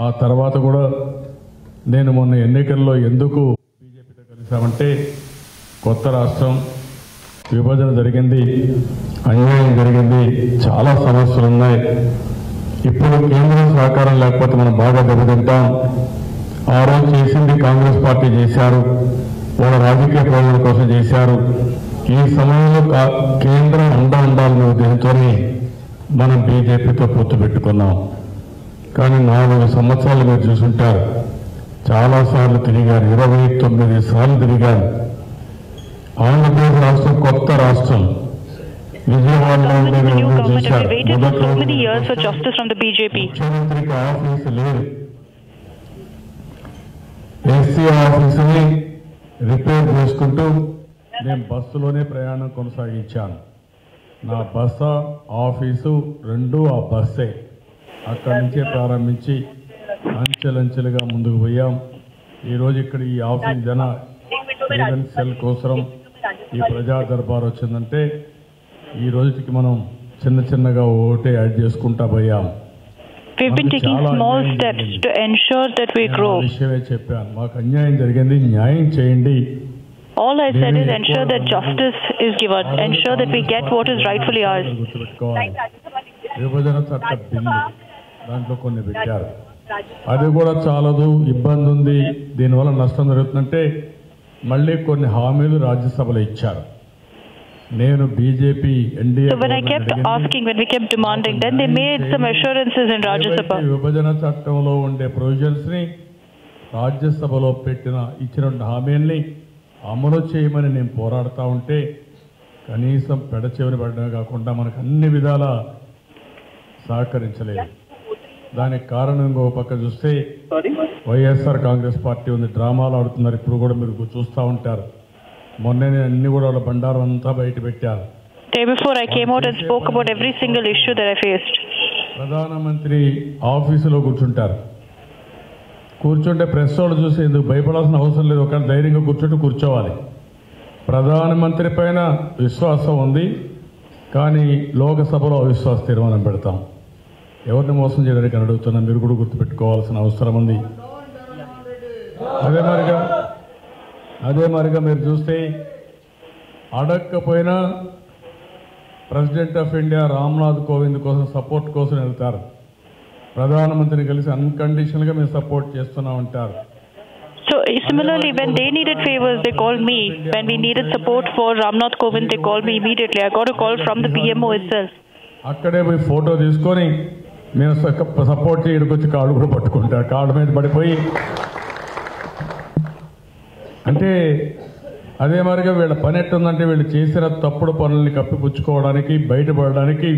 ఆ తర్వాత కూడా నేను మొన్న ఎన్నికల్లో ఎందుకు బీజేపీతో కలిసామంటే కొత్త రాష్ట్రం విభజన జరిగింది, అన్యాయం జరిగింది, చాలా సమస్యలు ఉన్నాయి. ఇప్పుడు కేంద్రం సహకారం లేకపోతే మనం బాగా దెబ్బతింటాం. ఆ రోజు చేసింది కాంగ్రెస్ పార్టీ చేశారు, వాళ్ళ రాజకీయ ప్రయోజనాల కోసం చేశారు. ఈ సమయంలో కేంద్రం ఉండాలనే ఉద్దేశంతోనే మనం బీజేపీతో పొత్తు పెట్టుకున్నాం. కానీ 4 సంవత్సరాలు మీరు చూసుంటారు, చాలాసార్లు తిరిగారు, 29 సార్లు తిరిగారు. ఆంధ్రప్రదేశ్ రాష్ట్రం కొత్త రాష్ట్రం, విజయవాడలో చేశారు. ముఖ్యమంత్రికి ఆఫీసు లేదు, ఎస్సీ ఆఫీసుని రిపేర్ చేసుకుంటూ నేను బస్సులోనే ప్రయాణం కొనసాగించాను. నా బస్సు ఆఫీసు రెండూ ఆ బస్సే. అక్కడి నుంచే ప్రారంభించి అంచెలంచెలుగా ముందుకు పోయాం. ఈరోజు ఇక్కడ ఈ ఆఫీస్ సెల్ కోసం ఈ ప్రజా దర్బార్ వచ్చిందంటే ఈ రోజుకి మనం చిన్నగా ఓటే యాడ్ చేసుకుంటా పోయాం. We've been taking small steps to ensure that we grow. విషయమే చెప్పాను, మాకు అన్యాయం జరిగింది, న్యాయం చేయండి. All I said is ensure that justice is given, ensure that we get what is rightfully ours. విభజన చట్ట బిల్లు దాంట్లో కొన్ని పెట్టారు, అది కూడా చాలదు, ఇబ్బంది ఉంది, దీనివల్ల నష్టం జరుగుతుందంటే మళ్ళీ కొన్ని హామీలు రాజ్యసభలో ఇచ్చారు. నేను BJP NDA So when I kept asking, when we kept demanding, then they made some assurances in Rajya Sabha. విభజన చట్టంలో ఉండే ప్రొవిజన్స్ ని రాజ్యసభలో ఇచ్చిన హామీల్ని అమలు చేయమని నేను పోరాడుతూ ఉంటే కనీసం పెడచెవిని పడడమే కాకుండా మనకు అన్ని విధాల సహకరించలేదు. దానికి కారణం ఇంకో పక్క చూస్తే వైఎస్ఆర్ కాంగ్రెస్ పార్టీ ఉంది, డ్రామాలు ఆడుతున్నారు. ఇప్పుడు కూడా మీరు చూస్తూ ఉంటారు. మొన్ననే అన్ని కూడా వాళ్ళ బండారం అంతా బయట పెట్టారు. Day before I came out and spoke about every single issue that I faced. ప్రధానమంత్రి ఆఫీసులో కూర్చుంటే ప్రెస్ వాళ్ళు చూసి ఎందుకు భయపడాల్సిన అవసరం లేదు, ఒక ధైర్యంగా కూర్చోవాలి. ప్రధానమంత్రి పైన విశ్వాసం ఉంది, కానీ లోకసభలో అవిశ్వాస తీర్మానం పెడతాం. ఎవరిని మోసం చేయడానికి అడుగుతున్నా, మీరు కూడా గుర్తుపెట్టుకోవాల్సిన అవసరం ఉంది. అదే మరిగా మీరు చూస్తే అడగకపోయినా president of India Ramnath Kovind కోసం సపోర్ట్ కోసం వెళ్తారు. ప్రధానమంత్రిని కలిసి అన్కండిషనల్గా మేము సపోర్ట్ చేస్తున్నాం అంటారు. So similarly, when they needed favors, they called me. When we needed support for Ramnath Kovind, they called me immediately. I got a call from the PMO itself. అక్కడే పోయి ఫోటో తీసుకొని మేము సపోర్ట్ చేయడానికి వచ్చి కాళ్ళు కూడా పట్టుకుంటారు, కాళ్ళ మీద పడిపోయి. అంటే అదే మరిగా వీళ్ళ పని ఎట్టుందంటే వీళ్ళు చేసిన తప్పుడు పనుల్ని కప్పిపుచ్చుకోవడానికి, బయటపడడానికి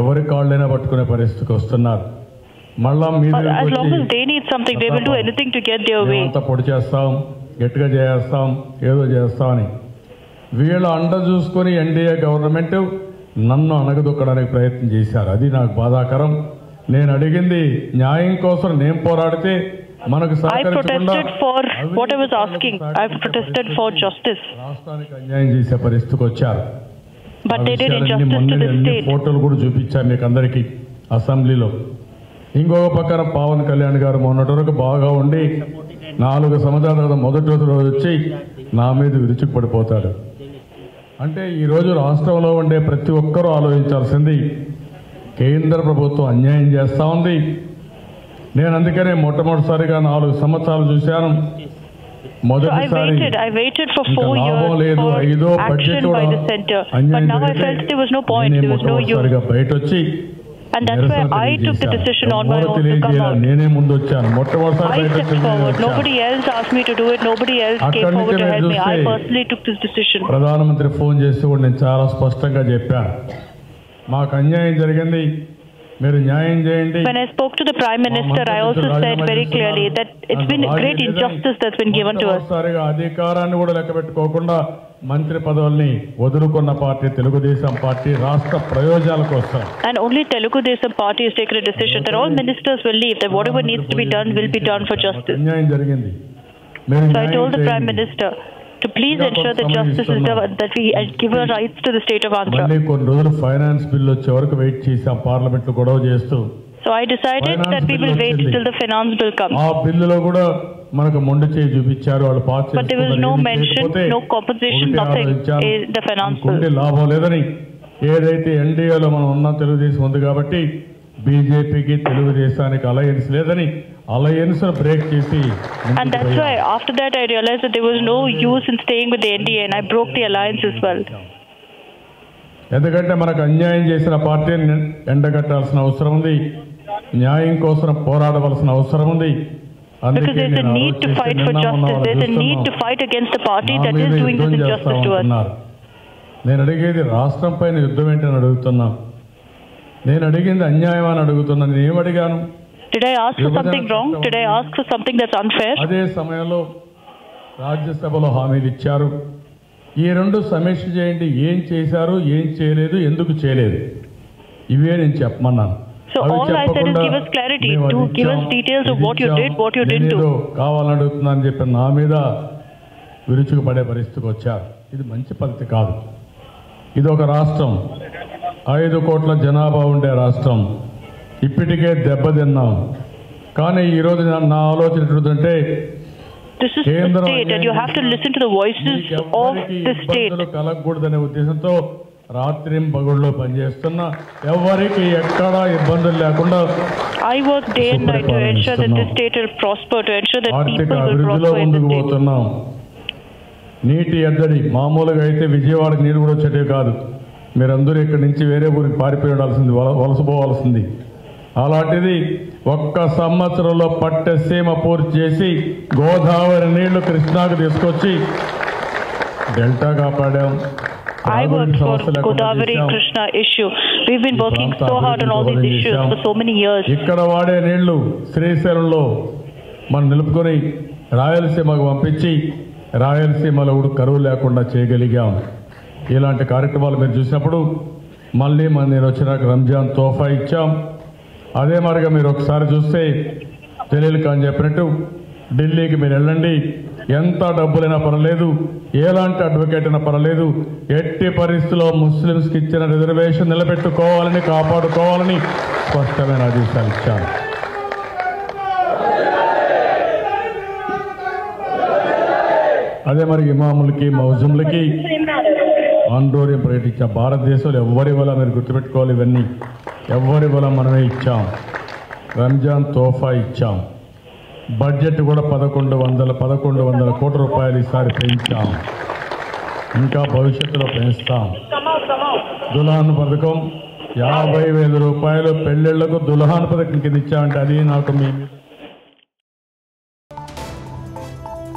ఎవరి కాళ్ళైనా పట్టుకునే పరిస్థితికి వస్తున్నారు. మళ్ళా అంతా పొడి చేస్తాం, గట్టిగా చేస్తాం, ఏదో చేస్తాం అని వీళ్ళ అండ చూసుకొని ఎన్డీఏ గవర్నమెంట్ నన్ను అణగదొక్కడానికి ప్రయత్నం చేశారు. అది నాకు బాధాకరం. నేను అడిగింది న్యాయం కోసం, నేను పోరాడితే మనకు రాష్ట్రానికి అన్యాయం చేసే పరిస్థితికి వచ్చారు. ఫోటోలు కూడా చూపించారు మీకు అందరికీ అసెంబ్లీలో. ఇంకొక పక్కన పవన్ కళ్యాణ్ గారు మొన్నటి వరకు బాగా ఉండి 4 సంవత్సరాల తర్వాత మొదటి రోజు వచ్చి నా మీద విరుచుకుపడిపోతాడు. అంటే ఈరోజు రాష్ట్రంలో ఉండే ప్రతి ఒక్కరూ ఆలోచించాల్సింది, కేంద్ర ప్రభుత్వం అన్యాయం చేస్తూ ఉంది. నేను అందుకనే మొట్టమొదటిసారిగా 4 సంవత్సరాలు చూశాను. మొదటిసారి లాభం లేదు, 5వ బడ్జెట్ కూడా అన్యాయం మొట్టమొదటిసారిగా బయట వచ్చి నేనే ముందు వచ్చాను. మొట్టమొదటిసారి ప్రధానమంత్రి ఫోన్ చేసి కూడా నేను చాలా స్పష్టంగా చెప్పాను, మాకు అన్యాయం జరిగింది, మీరు న్యాయం చేయండి. When I spoke to the Prime Minister, I also said very clearly that it's been a great injustice that's been given to us. అధికారాన్ని కూడా లెక్క పెట్టుకోకుండా మంత్రి పదవుల్ని వదులుకున్న పార్టీ తెలుగుదేశం పార్టీ రాష్ట్ర ప్రయోజనాల కోసం. And only Telugu Desam party has taken a decision that all ministers will leave, that whatever needs to be done will be done for justice. అన్యాయం జరిగింది. So I told the Prime Minister to please ensure that justice is done, that we give our rights to the state of Andhra. కొన్ని రోజులు finance bill వచ్చే వరకు wait చేసాం, parliament లో గొడవ చేస్తూ. So I decided that we will wait till the finance bill comes. ఆ బిల్లులో కూడా మనకు మొండి చేయి చూపించారు వాళ్ళు pass But there was no mention, no compensation, nothing in the finance bill. లాభం లేదని ఏదైతే ఎన్డీఏలో మనం ఉన్న తెలుగుదేశం ఉంది కాబట్టి బీజేపీకి తెలుగుదేశానికి అలయన్స్ లేదని అలయన్స్ బ్రేక్ చేసి And that's why after that I realized that there was no use in staying with the NDA and I broke the alliance as well. ఎందుకంటే మనకు అన్యాయం చేసిన పార్టీని ఎండగట్టాల్సిన అవసరం ఉంది, న్యాయం కోసం పోరాడవలసిన అవసరం ఉంది. Because there's a need to fight for justice. There's a need to fight against the party that is doing this injustice to us. నేను అడిగేది రాష్ట్రం పైన యుద్ధం ఏంటని అడుగుతున్నా, నేను అడిగింది అన్యాయం అని అడుగుతున్నా. నేను ఏం అడిగాను? Did I ask for something wrong? Did I ask for something that's unfair? అదే సమయంలో రాజ్యసభలో హామీలు ఇచ్చారు, ఈ రెండు సమీక్ష చేయండి, ఏం చేశారు, ఏం చేయలేదు, ఎందుకు చేయలేదు, ఇవే నేను చెప్పమన్నాను. So all I said is give us clarity, to give us details of what you did, what you didn't do. కావాలని అడుగుతున్నాను చెప్పి నా మీద విరుచుకుపడే పరిస్థితికి వచ్చారు. ఇది మంచి పద్ధతి కాదు. ఇది ఒక రాష్ట్రం, 5 కోట్ల జనాభా ఉండే రాష్ట్రం, ఇప్పటికే దెబ్బతిన్నాం. కానీ ఈరోజు నా ఆలోచన ఏంటంటే this is the state and you have to listen to the voices of the state. కలగకూడదనే ఉద్దేశంతో రాత్రి పగళ్ళు పనిచేస్తున్న ఎవరికి ఎక్కడా ఇబ్బందులు లేకుండా I work day and night to ensure that this state will prosper, to ensure that people will prosper in the state. నీటి ఎద్దడి మామూలుగా అయితే విజయవాడకి నీరు కూడా వచ్చేటివి కాదు, మీరందరూ ఇక్కడి నుంచి వేరే ఊరికి పారిపోయి ఉండాల్సింది, వలసపోవాల్సింది. అలాంటిది ఒక్క సంవత్సరంలో పట్టసీమ పూర్తి చేసి గోదావరి నీళ్లు కృష్ణాకు తీసుకొచ్చి delta కాపాడాం. I worked for Godavari Krishna issue. We've been working so hard on all these issues for so many years. ఇక్కడ వాడే నీళ్లు శ్రీశైలంలో మనం నిలుపుకొని రాయలసీమకు పంపించి రాయలసీమలో కూడా కరువు లేకుండా చేయగలిగాం. ఇలాంటి కార్యక్రమాలు మీరు చూసినప్పుడు మళ్ళీ నేను వచ్చినాక రంజాన్ తోఫా ఇచ్చాం. అదే మరిగా మీరు ఒకసారి చూస్తే జలీల్ ఖాన్ చెప్పినట్టు ఢిల్లీకి మీరు వెళ్ళండి, ఎంత డబ్బులైనా పర్వాలేదు, ఎలాంటి అడ్వకేట్ అయినా పర్వాలేదు, ఎట్టి పరిస్థితుల్లో ముస్లిమ్స్కి ఇచ్చిన రిజర్వేషన్ నిలబెట్టుకోవాలని, కాపాడుకోవాలని స్పష్టమైన ఆదేశాలు ఇచ్చాను. అదే మరి ఇమాములకి మౌజుములకి ఆందోళన ప్రకటించాం. భారతదేశంలో ఎవరి వల్ల మీరు గుర్తుపెట్టుకోవాలి, ఇవన్నీ ఎవరి వల్ల మనమే ఇచ్చాం. రంజాన్ తోఫా ఇచ్చాం. బడ్జెట్ కూడా 1100 కోట్ల రూపాయలు ఈసారి పెంచాం, ఇంకా భవిష్యత్తులో పెంచుతాం. దుల్హాన్ పథకం 50,000 రూపాయలు పెళ్లిళ్లకు దుల్హాన్ పథకం కింద ఇచ్చామంటే అది నాకు మీ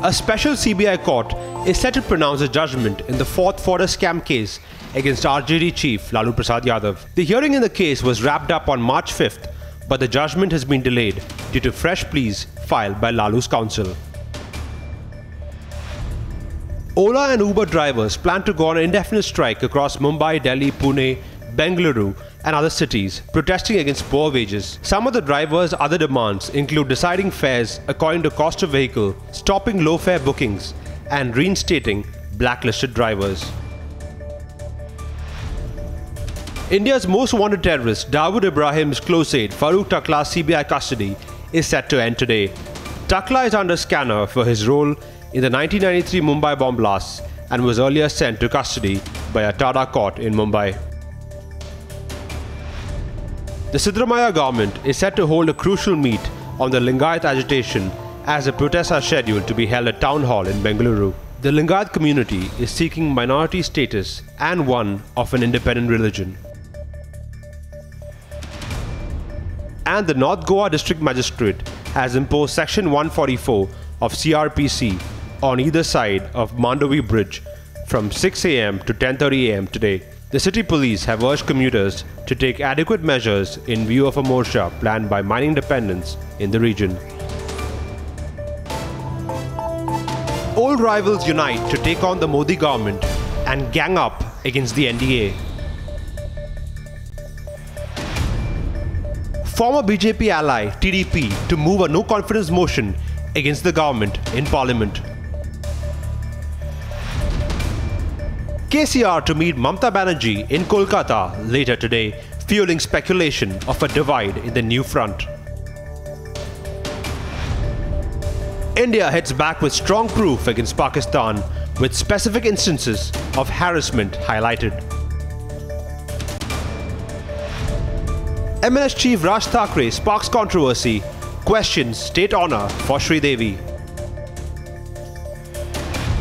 A special CBI court is set to pronounce a judgment in the 4th fodder scam case against RJD chief Lalu Prasad Yadav. The hearing in the case was wrapped up on March 5th, but the judgment has been delayed due to fresh pleas filed by Lalu's counsel. Ola and Uber drivers plan to go on an indefinite strike across Mumbai, Delhi, Pune, Bengaluru and other cities, protesting against poor wages. Some of the drivers' other demands include deciding fares according to cost of vehicle, stopping low fare bookings and reinstating blacklisted drivers. India's most wanted terrorist Dawood Ibrahim's close aide Farooq Takla's CBI custody is set to end today. Takla is under scanner for his role in the 1993 Mumbai bomb blasts and was earlier sent to custody by a Tada court in Mumbai. The Siddaramaiah government is set to hold a crucial meet on the Lingayat agitation as the protests are scheduled to be held at Town Hall in Bengaluru. The Lingayat community is seeking minority status and one of an independent religion. And the North Goa District Magistrate has imposed Section 144 of CRPC on either side of Mandovi Bridge from 6 a.m. to 10:30 a.m. today. The city police have urged commuters to take adequate measures in view of a morsha planned by mining dependents in the region. Old rivals unite to take on the Modi government and gang up against the NDA. Former BJP ally TDP to move a no confidence motion against the government in parliament. KCR to meet Mamta Banerjee in Kolkata later today fueling speculation of a divide in the new front. India hits back with strong proof against Pakistan, with specific instances of harassment highlighted. MNS Chief Raj Thackeray sparks controversy, questions state honour for Sridevi.